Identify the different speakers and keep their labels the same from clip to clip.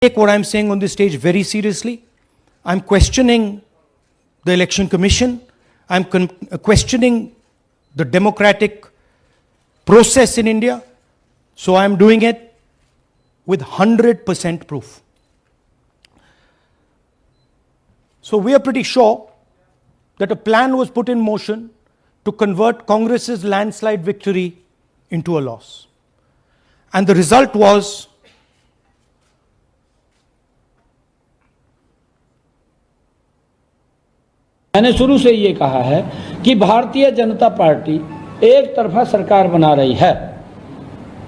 Speaker 1: Take what I'm saying on this stage very seriously. I'm questioning the election commission. I'm questioning the democratic process in India. So I'm doing it with 100% proof. So we are pretty sure that a plan was put in motion to convert Congress's landslide victory into a loss. And the result was
Speaker 2: मैंने शुरू से ये कहा है कि Bharatiya Janata party एक तरफा सरकार बना रही है।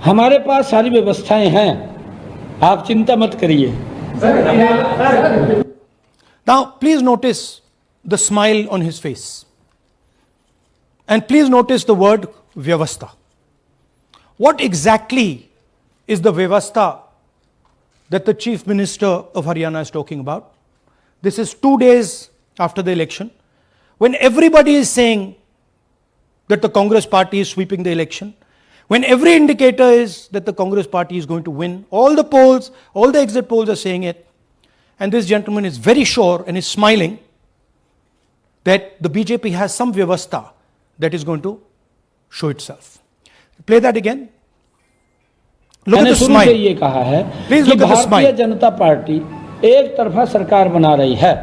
Speaker 2: हमारे पास सारी व्यवस्थाएं हैं, आप चिंता मत करिए।
Speaker 1: Now please notice the smile on his face. And please notice the word Vyavastha. What exactly is the Vyavastha that the Chief Minister of Haryana is talking about? This is 2 days after the election, when everybody is saying that the Congress party is sweeping the election, when every indicator is that the Congress party is going to win, all the polls, all the exit polls are saying it, and this gentleman is very sure and is smiling that the BJP has some Vyavastha that is going to show itself. Play that again. Look at the smile.
Speaker 2: मैंने शुरू से ये कहा है कि Bharatiya Janata party एक तरफा सरकार बना रही है।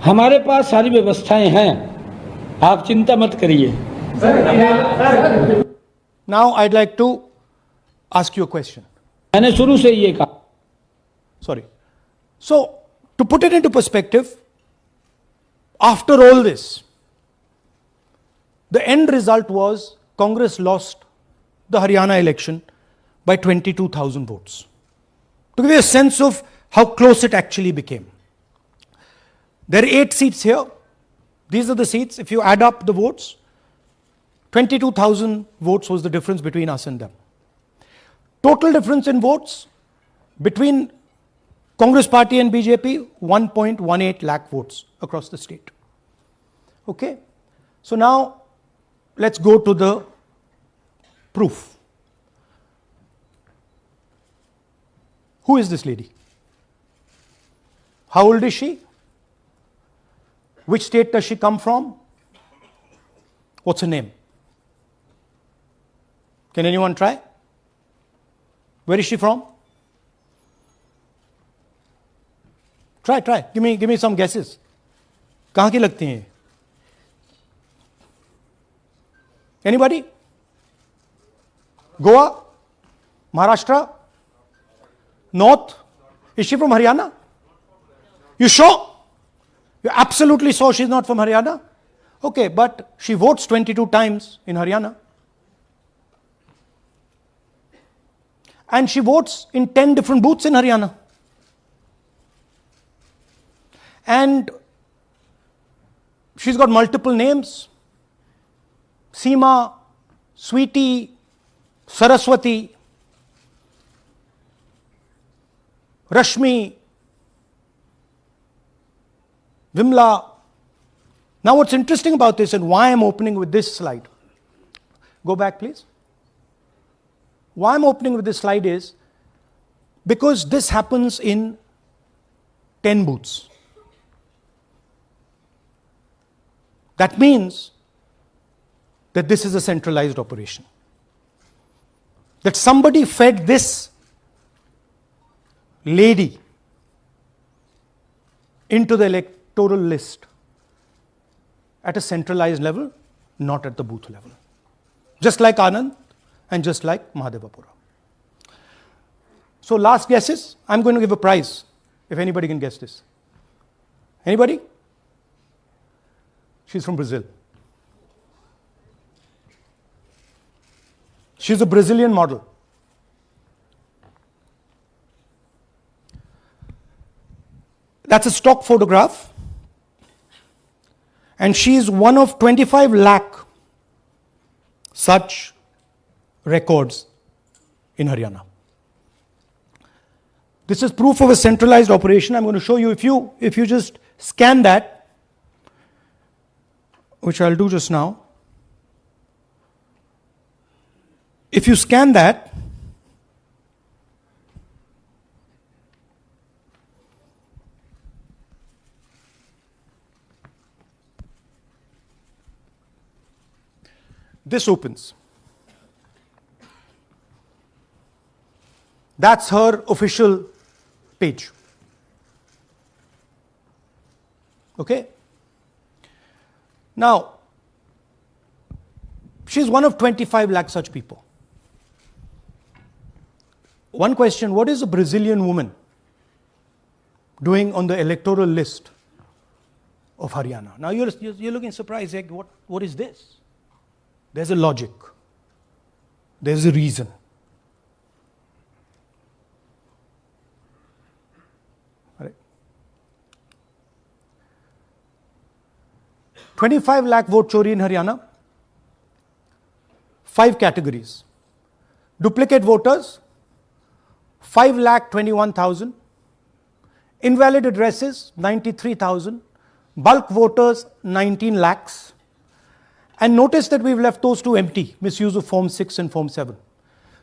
Speaker 2: हमारे पास सारी व्यवस्थाएं हैं, आप चिंता मत करिए।
Speaker 1: Now I'd like to ask you a question.
Speaker 2: मैंने शुरू से ये कहा।
Speaker 1: Sorry. So to put it into perspective, after all this, the end result was Congress lost the Haryana election by 22,000 votes. To give you a sense of how close it actually became. There are 8 seats here. These are the seats. If you add up the votes, 22,000 votes was the difference between us and them. Total difference in votes between Congress party and BJP, 1.18 lakh votes across the state. Okay? So now, let's go to the proof. Who is this lady? How old is she? Which state does she come from? What's her name? Can anyone try? Where is she from? Try. Give me some guesses. कहाँ की लगती हैं? Anybody? Goa? Maharashtra? North? Is she from Haryana? You sure? You're absolutely sure she's not from Haryana? Okay, but she votes 22 times in Haryana. And she votes in 10 different booths in Haryana. And she's got multiple names. Seema, Sweetie, Saraswati, Rashmi, Vimla. Now what's interesting about this and why I'm opening with this slide. Go back please. Why I'm opening with this slide is because this happens in 10 booths. That means that this is a centralized operation. That somebody fed this lady into the electoral list at a centralized level, not at the booth level. Just like Anand and just like Mahadevapura. So last guesses, I'm going to give a prize if anybody can guess this. Anybody? She's from Brazil. She's a Brazilian model. That's a stock photograph. And she's one of 25 lakh such records in Haryana. This is proof of a centralized operation. I'm going to show you, if you just scan that, which I'll do just now. If you scan that, this opens. That's her official page. Okay? Now, she's one of 25 lakh such people. One question, what is a Brazilian woman doing on the electoral list of Haryana? Now you're looking surprised, like, what is this? There's a logic. There's a reason. All right. 25 lakh vote chori in Haryana. 5 categories. Duplicate voters, 5,21,000. Invalid addresses, 93,000. Bulk voters, 19 lakhs. And notice that we've left those two empty, misuse of Form 6 and Form 7.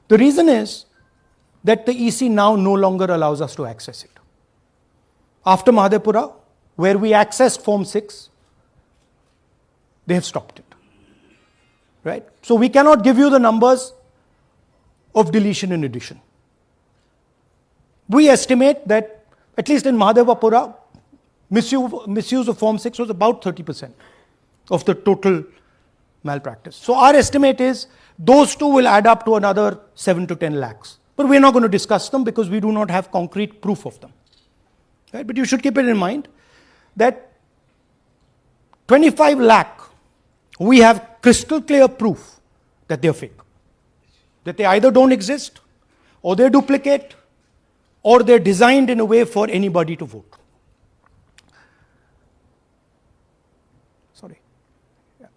Speaker 1: The reason is that the EC now no longer allows us to access it. After Mahadevpura, where we accessed Form 6, they have stopped it. Right? So we cannot give you the numbers of deletion and addition. We estimate that, at least in Mahadevpura, misuse of Form 6 was about 30% of the total malpractice. So our estimate is those two will add up to another 7 to 10 lakhs. But we're not going to discuss them because we do not have concrete proof of them. Right? But you should keep it in mind that 25 lakh, we have crystal clear proof that they're fake. That they either don't exist, or they're duplicate, or they're designed in a way for anybody to vote. Sorry. Yeah.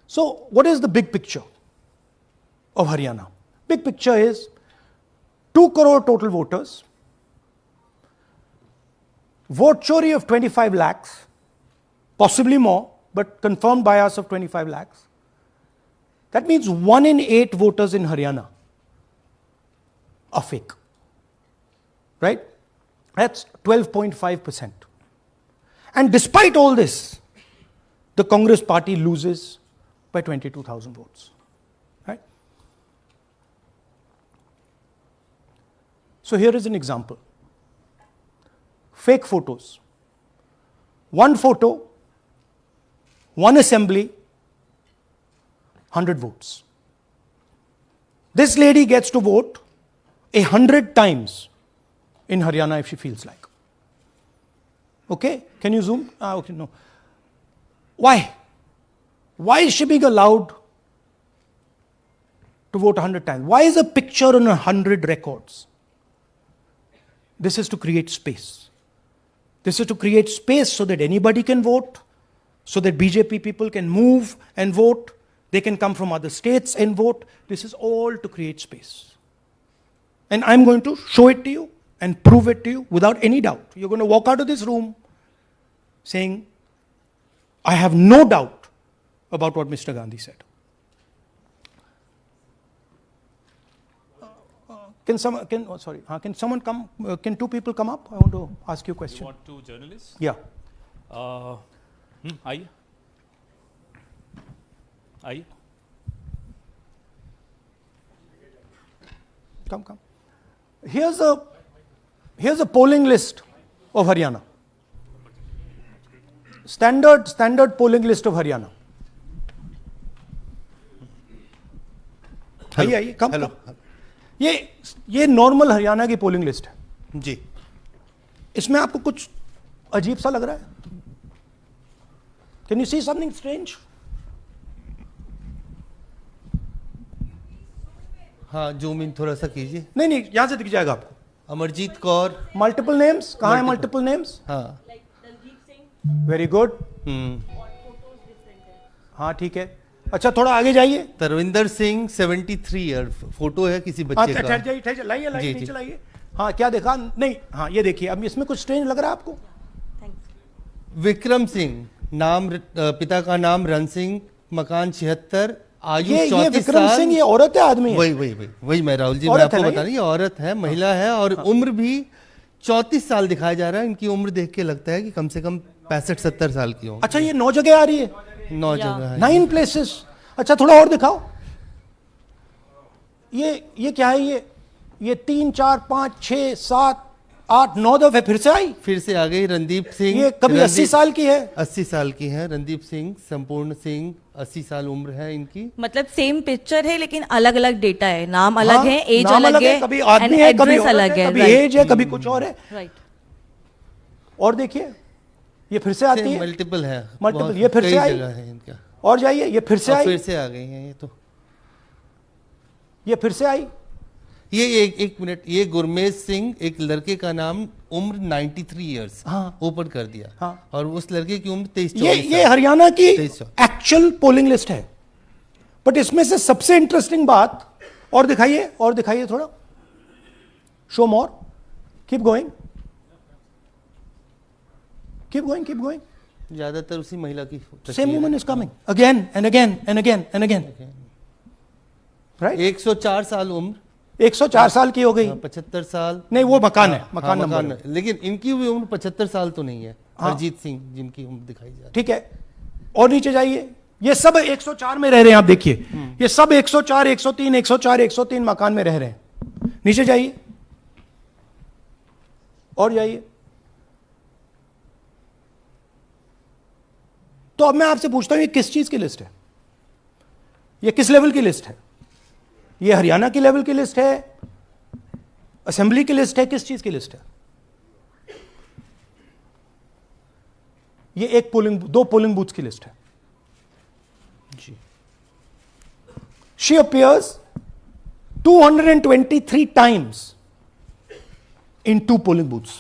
Speaker 1: So, what is the big picture of Haryana? Big picture is 2 crore total voters, vote chori of 25 lakhs, possibly more, but confirmed by us of 25 lakhs. That means 1 in 8 voters in Haryana are fake. Right? That's 12.5%. And despite all this, the Congress party loses by 22,000 votes. Right? So here is an example. Fake photos. 1 photo, 1 assembly, 100 votes. This lady gets to vote 100 times in Haryana if she feels like. Okay? Can you zoom? Okay, no. Why? Why is she being allowed to vote 100 times? Why is a picture on 100 records? This is to create space. This is to create space so that anybody can vote, so that BJP people can move and vote. They can come from other states and vote. This is all to create space. And I'm going to show it to you and prove it to you without any doubt. You're going to walk out of this room saying, I have no doubt about what Mr. Gandhi said. Can someone come? Can 2 people come up? I want to ask you a question.
Speaker 3: You want 2 journalists?
Speaker 1: Yeah.
Speaker 3: आइए आइए
Speaker 1: Come. Here's a polling list of Haryana. Standard polling list of Haryana. आइए come. ये normal Haryana की polling list है
Speaker 4: जी।
Speaker 1: इसमें आपको कुछ अजीब सा लग रहा है? Can you see something strange?
Speaker 4: हाँ, जूम इन थोड़ा सा कीजिए।
Speaker 1: नहीं यहां से दिख जाएगा आपको।
Speaker 4: अमरजीत कौर,
Speaker 1: मल्टीपल नेम्स, कहाँ है मल्टीपल नेम्स?
Speaker 4: हाँ,
Speaker 1: वेरी गुड। हाँ ठीक है। अच्छा थोड़ा आगे जाइए।
Speaker 4: तरविंदर सिंह 73 ईयर, फोटो है किसी बच्चे का।
Speaker 1: ठहर जाइए, लाइए
Speaker 4: जी,
Speaker 1: नीचे
Speaker 4: जी।
Speaker 1: लाइए। हाँ क्या देखा? नहीं, हाँ ये देखिए, अब इसमें कुछ स्ट्रेंज लग रहा है आपको?
Speaker 4: विक्रम सिंह, नाम पिता का नाम रन सिंह, मकान 76, आयु 34
Speaker 1: ये विक्रम
Speaker 4: साल।
Speaker 1: सिंह ये औरत है आदमी है?
Speaker 4: वही मैं राहुल जी, मैं
Speaker 1: औरत है
Speaker 4: आपको
Speaker 1: ना
Speaker 4: बता
Speaker 1: ये?
Speaker 4: रही, ये औरत है, महिला है, और उम्र भी 34 साल दिखाया जा रहा है। इनकी उम्र देख के लगता है कि कम से कम 65-70 साल की हो।
Speaker 1: अच्छा ये 9 जगह आ रही है?
Speaker 4: 9 जगह है।
Speaker 1: 9 places। अच्छा थोड़ा और दिखाओ। ये क्या है? ये 3 4 5 6 7 8 9 दफे फिर से आई।
Speaker 4: फिर से आ गई रणदीप सिंह।
Speaker 1: ये कभी 80 साल की है,
Speaker 4: 80 साल की है रणदीप सिंह, संपूर्ण सिंह 80 साल उम्र है इनकी।
Speaker 3: मतलब सेम पिक्चर है लेकिन अलग अलग डेटा है, नाम अलग
Speaker 1: हाँ,
Speaker 3: है, एज
Speaker 1: नाम
Speaker 3: अलग है,
Speaker 1: कभी आदमी है, कभी
Speaker 3: एड्रेस अलग है,
Speaker 1: कभी
Speaker 3: राइट
Speaker 1: एज है, कभी कुछ और है।
Speaker 3: राइट।
Speaker 1: और देखिए ये फिर से आती है,
Speaker 4: मल्टीपल है,
Speaker 1: मल्टीपल।
Speaker 4: बहुत-
Speaker 1: ये फिर
Speaker 4: कई
Speaker 1: से आई,
Speaker 4: जगह है इनका।
Speaker 1: और जाइए, ये फिर से
Speaker 4: और
Speaker 1: आई,
Speaker 4: फिर से आ गई हैं ये तो।
Speaker 1: ये फिर से आई।
Speaker 4: ये एक मिनट, ये गुरमेज सिंह, एक लड़के का नाम, उम्र 93 इयर्स,
Speaker 1: हाँ।
Speaker 4: ओपन कर दिया।
Speaker 1: हाँ।
Speaker 4: और उस लड़के की उम्र 23
Speaker 1: ये हरियाणा की
Speaker 4: 23
Speaker 1: एक्चुअल पोलिंग लिस्ट है। बट इसमें से सबसे इंटरेस्टिंग बात, और दिखाइए थोड़ा, शो मोर, कीप गोइंग, कीप गोइंग।
Speaker 4: ज्यादातर उसी महिला की
Speaker 1: same woman is coming again and again and again and again, right.
Speaker 4: 104 साल उम्र,
Speaker 1: 104 साल की हो गई।
Speaker 4: 75 साल।
Speaker 1: नहीं, वो मकान है,
Speaker 4: हाँ,
Speaker 1: मकान नंबर है।
Speaker 4: लेकिन इनकी भी उम्र 75 साल तो नहीं है।
Speaker 1: हाँ।
Speaker 4: हरजीत सिंह जिनकी उम्र दिखाई जा रही
Speaker 1: ठीक है, और नीचे जाइए, ये सब 104 में रह रहे हैं। आप देखिए ये सब 104 103 104 103 मकान में रह रहे हैं। नीचे जाइए और जाइए। तो अब मैं आपसे पूछता हूं, ये किस चीज की लिस्ट है? ये किस लेवल की लिस्ट है? ये हरियाणा की लेवल की लिस्ट है, असेंबली की लिस्ट है, किस चीज की लिस्ट है? ये दो पोलिंग बूथ की लिस्ट है जी। She appears 223 times in 2 polling booths.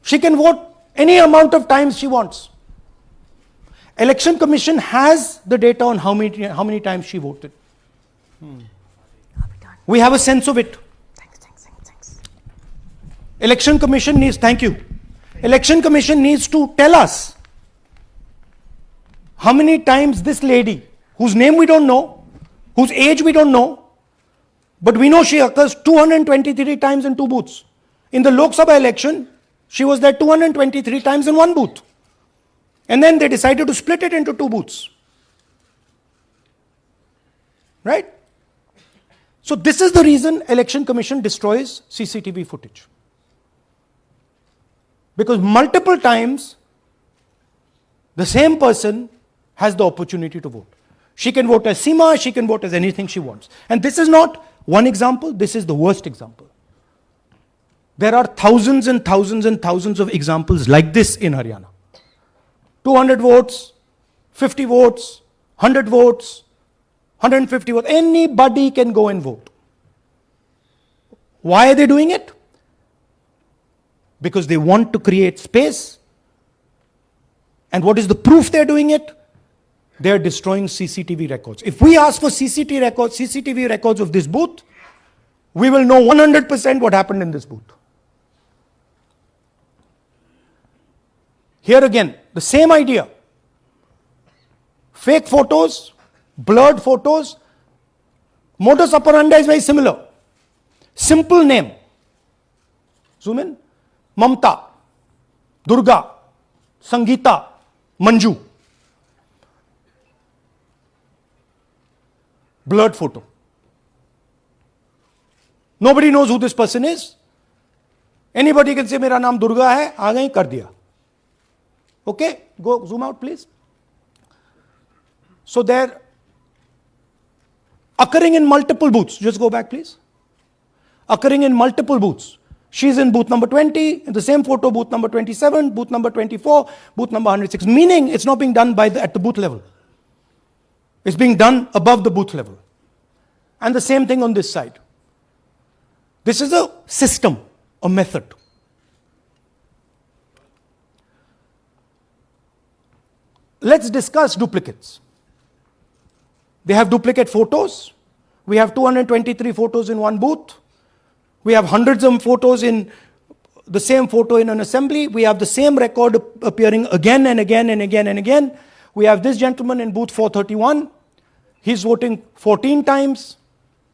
Speaker 1: She can vote any amount of times she wants. Election Commission has the data on how many times she voted. We have a sense of it.
Speaker 3: Thanks.
Speaker 1: Election Commission needs, thank you. Election Commission needs to tell us how many times this lady, whose name we don't know, whose age we don't know, but we know she occurs 223 times in 2 booths. In the Lok Sabha election, she was there 223 times in 1 booth. And then they decided to split it into 2 booths. Right? So this is the reason Election Commission destroys CCTV footage. Because multiple times the same person has the opportunity to vote. She can vote as Seema, she can vote as anything she wants. And this is not one example, this is the worst example. There are thousands and thousands and thousands of examples like this in Haryana. 200 votes, 50 votes, 100 votes, 150 votes. Anybody can go and vote. Why are they doing it? Because they want to create space. And what is the proof they're doing it? They're destroying CCTV records. If we ask for CCTV records of this booth, we will know 100% what happened in this booth. Here again, the same idea. Fake photos, blurred photos. Modus operandi is very similar. Simple name. Zoom in. Mamta, Durga, Sangeeta, Manju. Blurred photo. Nobody knows who this person is. Anybody can say, मेरा नाम दुर्गा है, आ गई, कर दिया. Okay, go zoom out please. So they're occurring in multiple booths. Just go back please. Occurring in multiple booths. She's in booth number 20, in the same photo, booth number 27, booth number 24, booth number 106. Meaning it's not being done at the booth level. It's being done above the booth level. And the same thing on this side. This is a system, a method. Let's discuss duplicates. They have duplicate photos. We have 223 photos in 1 booth. We have hundreds of photos in the same photo in an assembly. We have the same record appearing again and again and again and again. We have this gentleman in booth 431. He's voting 14 times.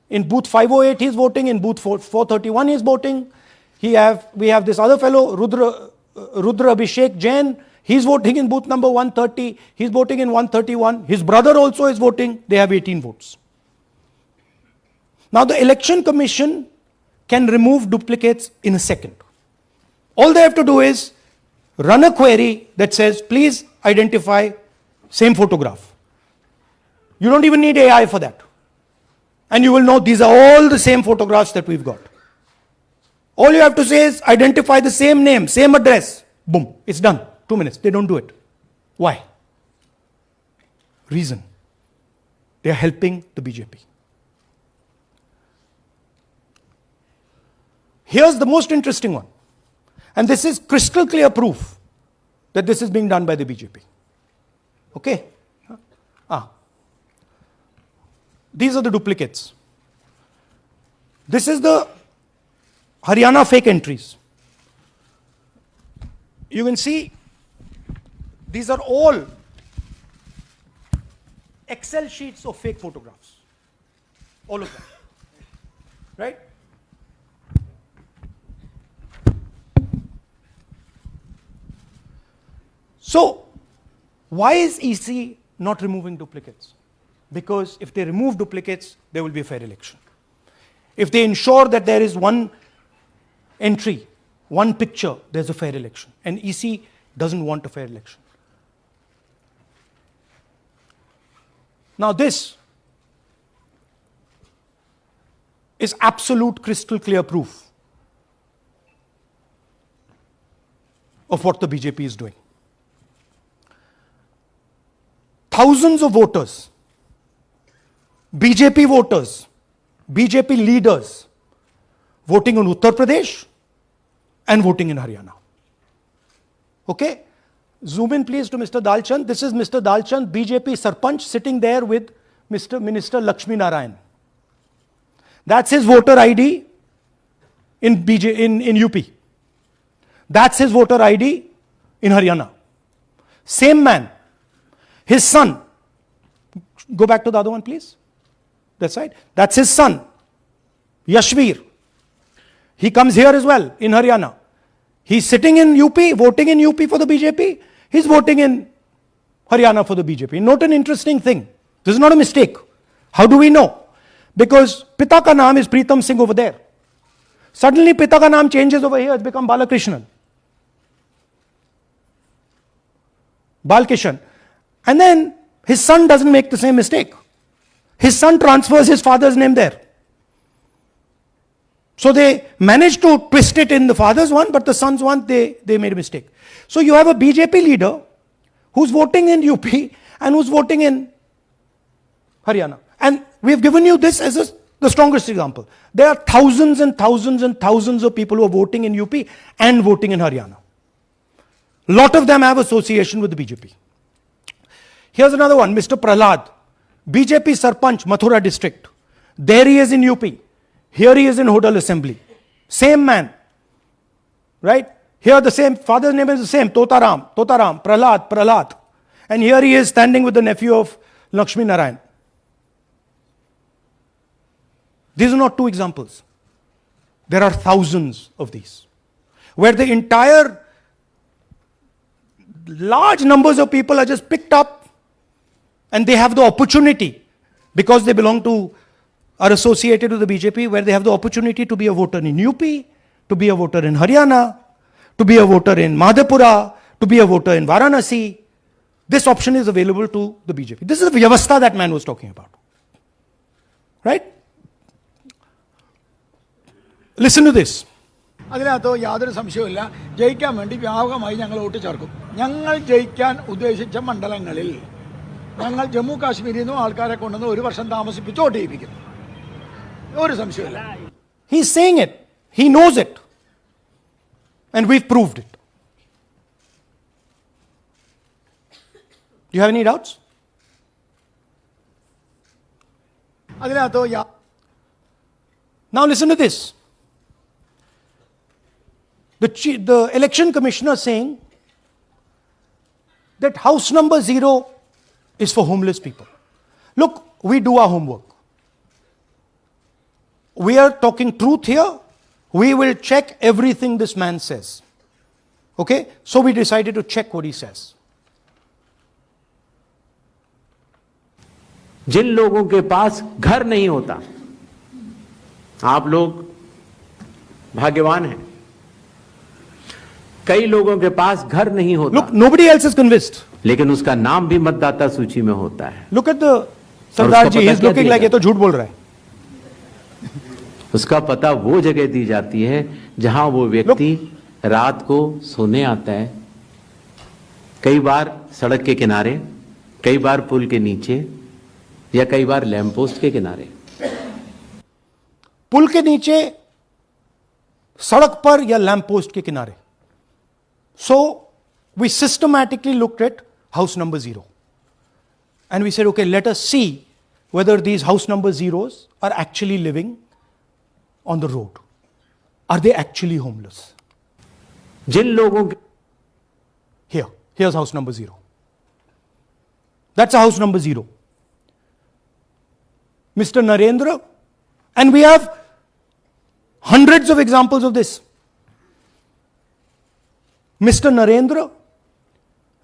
Speaker 1: In booth 508, he's voting. In booth 431, he's voting. We have this other fellow, Rudra Abhishek Jain. He's voting in booth number 130. He's voting in 131. His brother also is voting. They have 18 votes. Now the Election Commission can remove duplicates in a second. All they have to do is run a query that says, please identify same photograph. You don't even need AI for that. And you will know these are all the same photographs that we've got. All you have to say is identify the same name, same address. Boom, it's done. 2 minutes. They don't do it. Why? Reason. They are helping the BJP. Here's the most interesting one. And this is crystal clear proof that this is being done by the BJP. Okay? These are the duplicates. This is the Haryana fake entries. You can see these are all Excel sheets of fake photographs. All of them. Right? So, why is EC not removing duplicates? Because if they remove duplicates, there will be a fair election. If they ensure that there is one entry, one picture, there's a fair election. And EC doesn't want a fair election. Now this is absolute crystal clear proof of what the BJP is doing. Thousands of voters, BJP voters, BJP leaders voting on Uttar Pradesh and voting in Haryana. Okay? Zoom in please to Mr. Dalchand. This is Mr. Dalchand, BJP Sarpanch, sitting there with Mr. Minister Lakshmi Narayan. That's his voter ID in UP. That's his voter ID in Haryana. Same man. His son. Go back to the other one, please. That's right. That's his son, Yashveer. He comes here as well in Haryana. He's sitting in UP, voting in UP for the BJP. He's voting in Haryana for the BJP. Note an interesting thing. This is not a mistake. How do we know? Because Pita ka naam is Pritam Singh over there. Suddenly Pita ka naam changes over here. It's become Balakrishnan. Balkishan. And then his son doesn't make the same mistake. His son transfers his father's name there. So they managed to twist it in the father's one, but the son's one, they made a mistake. So you have a BJP leader who's voting in UP and who's voting in Haryana. And we've given you this as the strongest example. There are thousands and thousands and thousands of people who are voting in UP and voting in Haryana. A lot of them have association with the BJP. Here's another one, Mr. Prahlad, BJP Sarpanch, Mathura district. There he is in UP. Here he is in Hodal Assembly. Same man. Right? Here the same, father's name is the same, Totaram, Prahlad. And here he is standing with the nephew of Lakshmi Narayan. These are not two examples. There are thousands of these. Where the entire large numbers of people are just picked up and they have the opportunity, because they belong to, are associated with the BJP, where they have the opportunity to be a voter in UP, to be a voter in Haryana, to be a voter in Madhepura, to be a voter in Varanasi. This option is available to the BJP. This is the Vyavastha that man was talking about. Right? Listen to this.
Speaker 5: അതിനകത്ത് യാതൊരു സംശയവുമില്ല. ജയിക്കാൻ വേണ്ടി വ്യാപകമായി ഞങ്ങൾ vote ചേർക്കും. ഞങ്ങൾ ജയിക്കാൻ ഉദ്ദേശിച്ച മണ്ഡലങ്ങളിൽ ഞങ്ങൾ ജമ്മു കാശ്മീരിൽ നിന്നും ആൾക്കാരെ കൊണ്ടുവന്ന് ഒരു വർഷം താമസിപ്പിച്ച് വോട്ട് ചെയ്യിപ്പിക്കും. ഒരു സംശയവുമില്ല.
Speaker 1: He's saying it. He knows it. And we've proved it. Do you have any doubts?
Speaker 5: അതിനകത്ത്
Speaker 1: Now listen to this. The election commissioner saying that house number 0 is for homeless people. Look, we do our homework. We are talking truth here. We will check everything this man says. Okay? So we decided to check what he says.
Speaker 6: जिन लोगों के पास घर नहीं होता, आप लोग भाग्यवान हैं। कई लोगों के पास घर नहीं होता,
Speaker 1: Look, nobody else is convinced.
Speaker 6: लेकिन उसका नाम भी मतदाता सूची में होता है।
Speaker 1: Look at the Sardar ji,
Speaker 6: पता
Speaker 1: he's
Speaker 6: क्या
Speaker 1: looking
Speaker 6: दिया
Speaker 1: like ये तो झूठ बोल रहा है.
Speaker 6: उसका पता वो जगह दी जाती है जहां वो व्यक्ति रात को सोने आता है, कई बार सड़क के किनारे, कई बार पुल के नीचे, या कई बार लैंप पोस्ट के किनारे।
Speaker 1: पुल के नीचे, सड़क पर या लैंप पोस्ट के किनारे. So we systematically looked at house number 0 and we said, okay, let us see whether these house number zeros are actually living on the road. Are they actually homeless?
Speaker 6: जिन लोगों के
Speaker 1: Here's house number 0. That's a house number 0. Mr. Narendra, and we have hundreds of examples of this. Mr. Narendra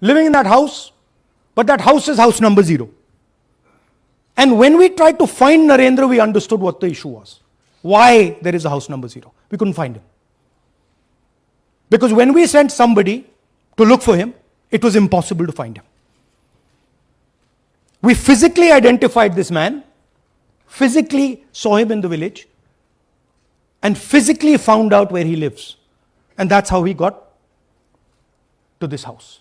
Speaker 1: living in that house, but that house is house number 0. And when we tried to find Narendra, we understood what the issue was. Why there is a house number 0. We couldn't find him. Because when we sent somebody to look for him, it was impossible to find him. We physically identified this man, physically saw him in the village, and physically found out where he lives. And that's how we got to this house.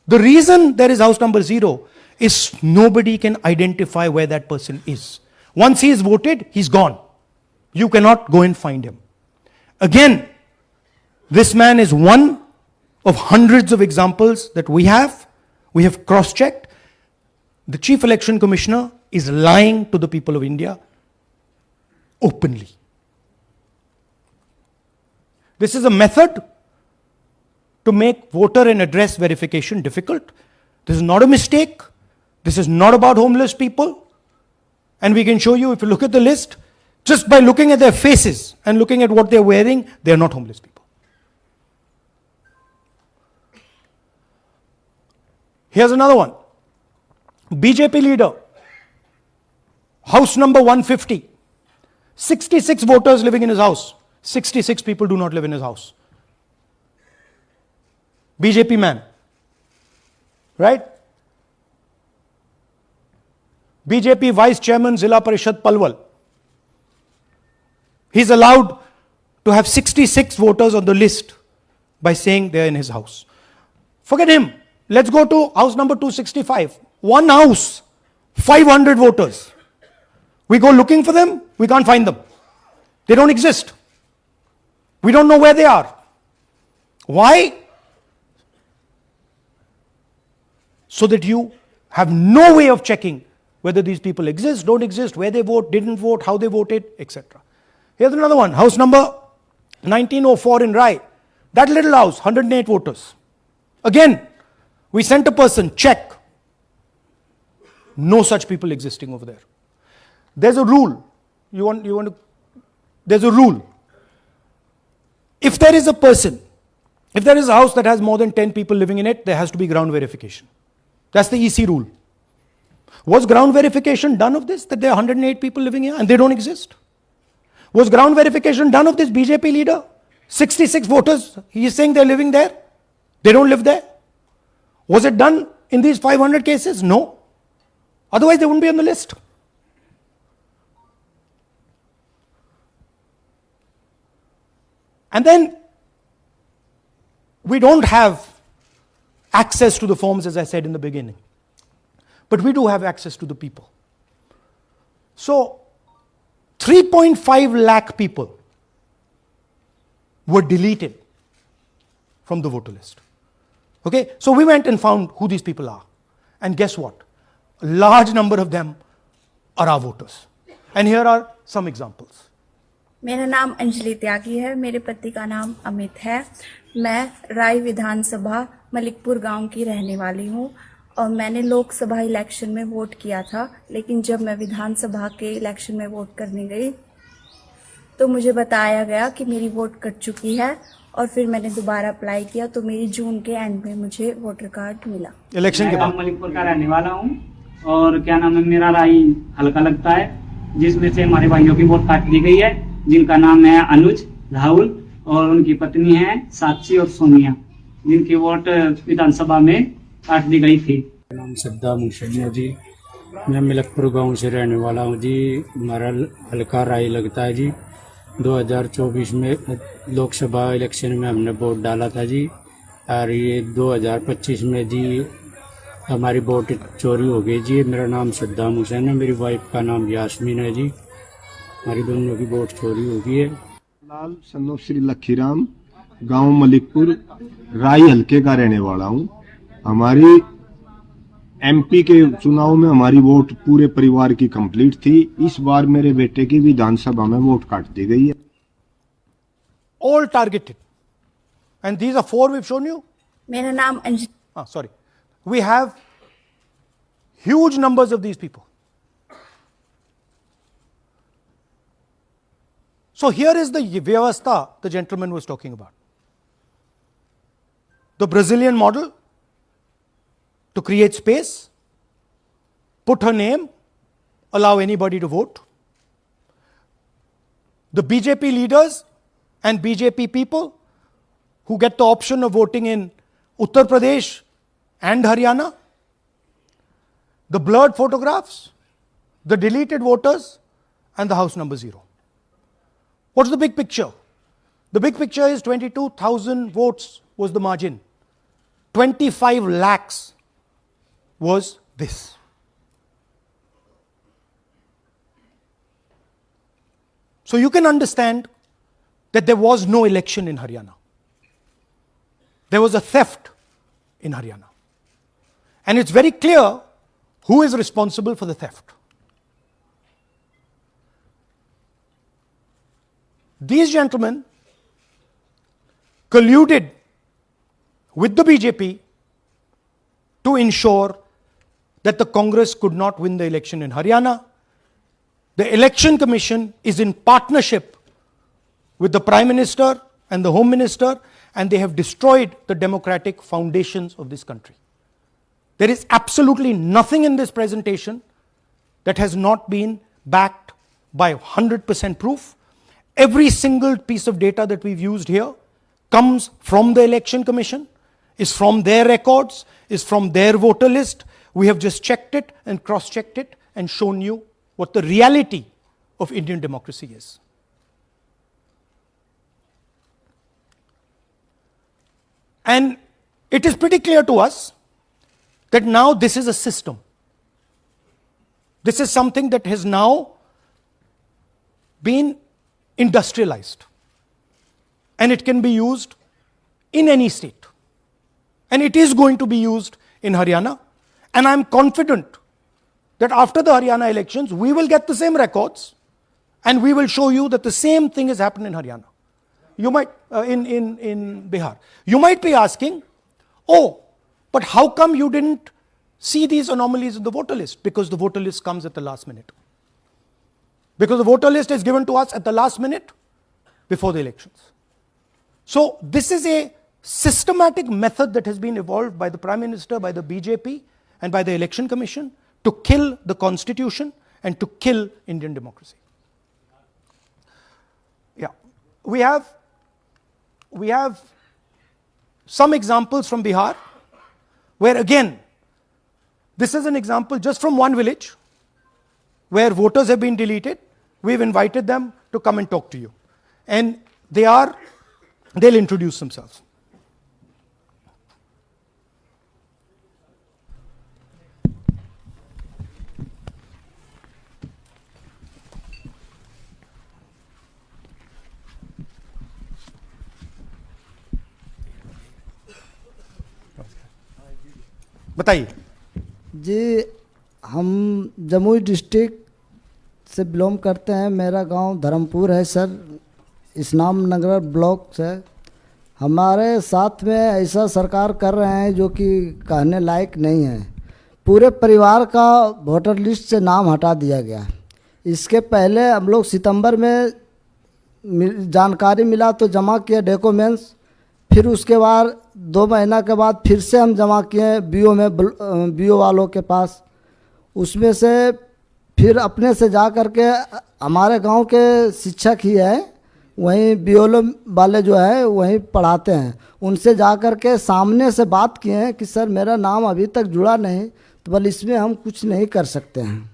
Speaker 1: The reason there is house number 0 is nobody can identify where that person is. Once he is voted, he's gone. You cannot go and find him. Again, this man is one of hundreds of examples that we have. We have cross-checked. The Chief Election Commissioner is lying to the people of India openly. This is a method to make voter and address verification difficult. This is not a mistake. This is not about homeless people. And we can show you, if you look at the list, just by looking at their faces and looking at what they're wearing, they're not homeless people. Here's another one. BJP leader, house number 150. 66 voters living in his house. 66 people do not live in his house. BJP man. Right? BJP Vice Chairman Zilla Parishad Palwal. He's allowed to have 66 voters on the list by saying they're in his house. Forget him. Let's go to house number 265. One house, 500 voters. We go looking for them, we can't find them. They don't exist. We don't know where they are. Why? So that you have no way of checking whether these people exist, don't exist, where they vote, didn't vote, how they voted, etc. Here's another one, house number 1904 in Rai. That little house, 108 voters. Again, we sent a person, check. No such people existing over there. There's a rule. There's a rule. If there is a person, if there is a house that has more than 10 people living in it, there has to be ground verification. That's the EC rule. Was ground verification done of this, that there are 108 people living here and they don't exist? Was ground verification done of this BJP leader? 66 voters, he is saying they're living there. They don't live there. Was it done in these 500 cases? No. Otherwise they wouldn't be on the list. And then we don't have access to the forms, as I said in the beginning. But we do have access to the people. So 3.5 lakh people were deleted from the voter list. Okay, so we went and found who these people are. And guess what? A large number of them are our voters. And here are some examples.
Speaker 7: मेरा नाम अंजलि त्यागी है, मेरे पति का नाम अमित है। मैं राय विधानसभा मलिकपुर गांव की रहने वाली हूं और मैंने लोकसभा इलेक्शन में वोट किया था, लेकिन जब मैं विधानसभा के इलेक्शन में वोट करने गई तो मुझे बताया गया कि मेरी वोट कट चुकी है और फिर मैंने दोबारा अप्लाई किया तो मेरी जून के एंड में मुझे वोटर कार्ड मिला।
Speaker 1: इलेक्शन के बाद
Speaker 8: मलिकपुर का रहने वाला हूँ और क्या नाम है, मेरा राय हल्का लगता है जिसमें से हमारे भाइयों की वोट काट दी गई है, जिनका नाम है अनुज, राहुल और उनकी पत्नी है साक्षी और सोनिया, जिनकी वोट विधानसभा में काट दी गई थी।
Speaker 9: नाम सद्दाम हुसैन है जी। मैं मलिकपुर गांव से रहने वाला हूं जी। हमारा हल्का राय लगता है जी। 2024 में लोकसभा इलेक्शन में हमने वोट डाला था जी, और ये 2025 में जी हमारी वोट चोरी हो गई जी। मेरा नाम सद्दाम हुसैन है, मेरी वाइफ का नाम यास्मीन है जी। हमारी दोनों की वोट चोरी हो गई है।
Speaker 10: लाल सन्नो श्री लखीराम, गांव मलिकपुर, राय हल्के का रहने वाला हूं। हमारी एमपी के चुनाव में हमारी वोट पूरे परिवार की कंप्लीट थी। इस बार मेरे बेटे की विधानसभा में वोट काट दी गई है।
Speaker 1: All targeted. And these are 4 we've shown you.
Speaker 7: मेरा नाम Anjali.
Speaker 1: Sorry. We have huge numbers of these people. So here is the vyavastha the gentleman was talking about. The Brazilian model to create space, put her name, allow anybody to vote. The BJP leaders and BJP people who get the option of voting in Uttar Pradesh and Haryana, the blurred photographs, the deleted voters, and the house number 0. What's the big picture? The big picture is 22,000 votes was the margin. 25 lakhs was this. So you can understand that there was no election in Haryana. There was a theft in Haryana. And it's very clear who is responsible for the theft. These gentlemen colluded with the BJP to ensure that the Congress could not win the election in Haryana. The Election Commission is in partnership with the Prime Minister and the Home Minister, and they have destroyed the democratic foundations of this country. There is absolutely nothing in this presentation that has not been backed by 100% proof. Every single piece of data that we've used here comes from the Election Commission, is from their records, is from their voter list. We have just checked it and cross-checked it and shown you what the reality of Indian democracy is. And it is pretty clear to us that now this is a system. This is something that has now been industrialized. And it can be used in any state. And it is going to be used in Haryana. And I'm confident that after the Haryana elections, we will get the same records and we will show you that the same thing has happened in Haryana. You might, in Bihar. You might be asking, oh, but how come you didn't see these anomalies in the voter list? Because the voter list comes at the last minute. Because the voter list is given to us at the last minute before the elections. So this is a systematic method that has been evolved by the Prime Minister, by the BJP, and by the Election Commission to kill the Constitution and to kill Indian democracy. Yeah, we have some examples from Bihar, where again, this is an example just from one village, where voters have been deleted. We've invited them to come and talk to you. And they'll introduce themselves. बताइए
Speaker 11: जी। हम Jamui district से belong करते हैं। मेरा गांव धर्मपुर है sir, इस्लाम नगर block से। हमारे साथ में ऐसा सरकार कर रहे हैं जो कि कहने लायक नहीं है। पूरे परिवार का वोटर लिस्ट से नाम हटा दिया गया। इसके पहले हम लोग सितंबर में जानकारी मिला तो जमा किए डॉक्यूमेंट्स, फिर उसके बाद 2 महीना के बाद फिर से हम जमा किए बीओ में, बीओ वालों के पास। उसमें से फिर अपने से जा कर के हमारे गांव के शिक्षक ही है, वहीं बीओलो वाले जो है वहीं पढ़ाते हैं, उनसे जा कर के सामने से बात किए हैं कि सर मेरा नाम अभी तक जुड़ा नहीं, तो बोले इसमें हम कुछ नहीं कर सकते हैं।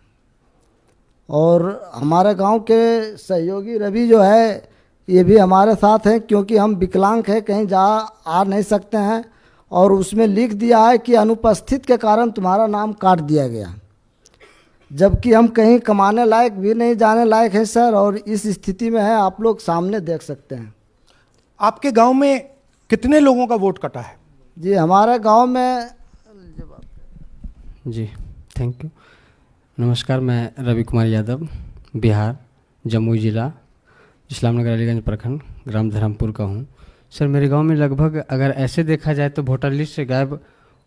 Speaker 11: और हमारे गांव के सहयोगी रवि जो है ये भी हमारे साथ हैं, क्योंकि हम विकलांग हैं, कहीं जा आ नहीं सकते हैं, और उसमें लिख दिया है कि अनुपस्थित के कारण तुम्हारा नाम काट दिया गया, जबकि हम कहीं कमाने लायक भी नहीं जाने लायक है सर, और इस स्थिति में है, आप लोग सामने देख सकते हैं।
Speaker 1: आपके गांव में कितने लोगों का वोट कटा है?
Speaker 11: जी हमारे गांव में
Speaker 12: जी थैंक यू। नमस्कार, मैं रवि कुमार यादव, बिहार, जमुई जिला, इस्लामनगर अलीगंज प्रखंड, ग्राम धर्मपुर का हूँ। सर मेरे गांव में लगभग अगर ऐसे देखा जाए तो वोटर लिस्ट से गायब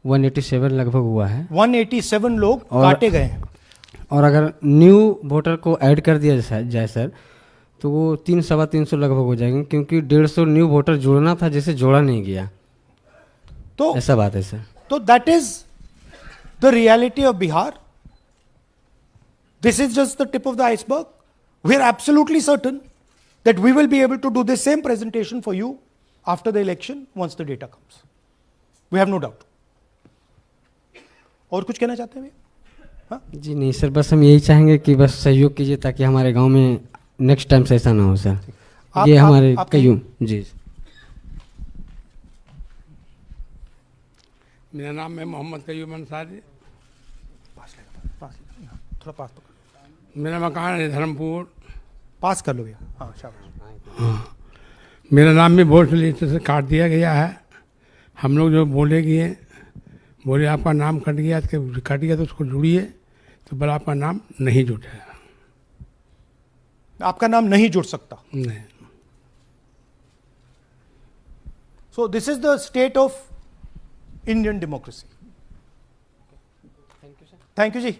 Speaker 12: 187 लगभग हुआ है।
Speaker 1: 187 लोग काटे गए हैं।
Speaker 12: और अगर न्यू वोटर को ऐड कर दिया जाए सर तो वो 300-325 लगभग हो जाएंगे, क्योंकि 150 न्यू वोटर जोड़ना था जिसे जोड़ा नहीं गया,
Speaker 1: तो
Speaker 12: ऐसा बात है सर।
Speaker 1: तो that is the reality of Bihar. This is just the tip of the iceberg. We are absolutely certain that we will be able to do the same presentation for you after the election once the data comes. We have no doubt. और कुछ कहना चाहते हैं भैया? हाँ?
Speaker 12: जी नहीं sir, बस हम यही चाहेंगे कि बस सहयोग कीजिए ताकि हमारे गांव में नेक्स्ट टाइम से ऐसा ना हो सर। ये हमारे कयूं जी।
Speaker 13: मेरा नाम है मोहम्मद कयूम अंसारी।
Speaker 1: थोड़ा पास तो
Speaker 13: मेरा मकान है धर्मपुर।
Speaker 1: पास कर लो भैया। हाँ शाबाश।
Speaker 13: हाँ, मेरा नाम भी वोट लिस्ट से काट दिया गया है। हम लोग जो बोले आपका नाम कट गया तो उसको जुड़िए, तो बोला आपका नाम नहीं जुटा।
Speaker 1: आपका नाम नहीं जुड़ सकता।
Speaker 13: नहीं।
Speaker 1: So this is the state of Indian democracy. Thank you, sir. Thank you, ji.